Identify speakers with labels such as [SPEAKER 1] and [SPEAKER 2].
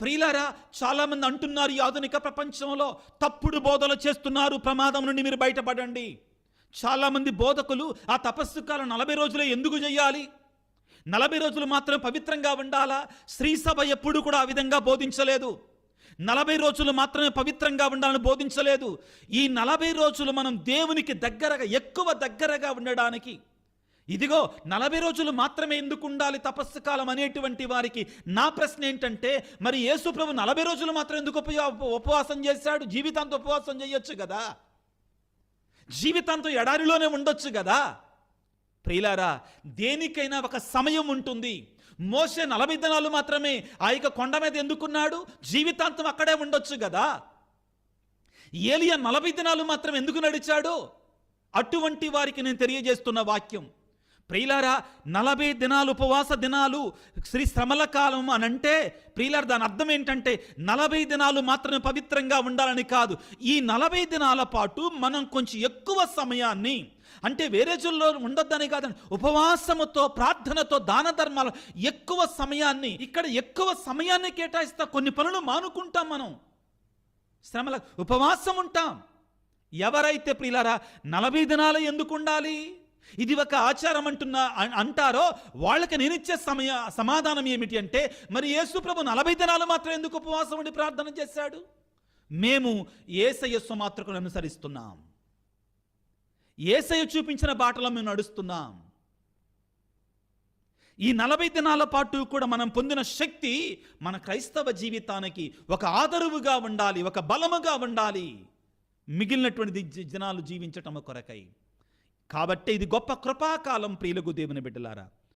[SPEAKER 1] ప్రియులారా, చాలామంది అంటున్నారు ఈ ఆధునిక ప్రపంచంలో తప్పుడు బోధలు చేస్తున్నారు, ప్రమాదం నుండి మీరు బయటపడండి. చాలామంది బోధకులు ఆ తపస్సు కాలం 40 రోజులే ఎందుకు చేయాలి, 40 రోజులు మాత్రం పవిత్రంగా ఉండాలా? శ్రీ సభ ఎప్పుడు కూడా ఆ విధంగా బోధించలేదు. 40 రోజులు మాత్రమే పవిత్రంగా ఉండాలని బోధించలేదు. ఈ 40 రోజులు మనం దేవునికి ఎక్కువ దగ్గరగా ఉండడానికి, ఇదిగో 40 రోజులు మాత్రమే ఎందుకు ఉండాలి తపస్సు కాలం అనేటువంటి వారికి నా ప్రశ్న ఏంటంటే, మరి యేసు ప్రభు 40 రోజులు మాత్రం ఎందుకు ఉపవాసం చేశాడు? జీవితాంతం ఉపవాసం చేయొచ్చు కదా, జీవితాంతం ఎడారిలోనే ఉండొచ్చు కదా. ప్రియులారా, దేనికైనా ఒక సమయం ఉంటుంది. మోషే 40 దినాలు మాత్రమే ఆ యొక్క కొండ మీద ఎందుకున్నాడు? జీవితాంతం అక్కడే ఉండొచ్చు కదా. ఏలియా 40 దినాలు మాత్రం ఎందుకు నడిచాడు? అటువంటి వారికి నేను తెలియజేస్తున్న వాక్యం, ప్రియులారా, 40 దినాలు ఉపవాస దినాలు శ్రీ శ్రమల కాలం అని అంటే, ప్రియులారా, దాని అర్థం ఏంటంటే 40 దినాలు మాత్రమే పవిత్రంగా ఉండాలని కాదు. ఈ 40 దినాల పాటు మనం కొంచెం ఎక్కువ సమయాన్ని, అంటే వేరే రోజుల్లో ఉండొద్దని కాదండి, ఉపవాసముతో, ప్రార్థనతో, దాన ధర్మాలు ఎక్కువ సమయాన్ని, ఇక్కడ ఎక్కువ సమయాన్ని కేటాయిస్తా. కొన్ని పనులు మానుకుంటాం మనం, శ్రమల ఉపవాసం ఉంటాం. ఎవరైతే ప్రియులారా 40 దినాలు ఎందుకు ఉండాలి, ఇది ఒక ఆచారం అంటారో వాళ్ళకి నేనిచ్చే సమాధానం ఏమిటి అంటే, మరి యేసు ప్రభు 40 దినాలు మాత్రం ఎందుకు ఉపవాసం ఉండి ప్రార్థన చేశాడు? మేము యేసయ్య సుమాత్రకును అనుసరిస్తున్నాం, యేసయ్య చూపించిన బాటలో మేము నడుస్తున్నాం. ఈ 40 దినాల పాటు కూడా మనం పొందిన శక్తి మన క్రైస్తవ జీవితానికి ఒక ఆదరువుగా ఉండాలి, ఒక బలముగా ఉండాలి, మిగిలినటువంటి దినాలు జీవించటం కొరకై. కాబట్టి ఇది గొప్ప కృపాకాలం ప్రియులకు దేవుని బిడ్డలారా.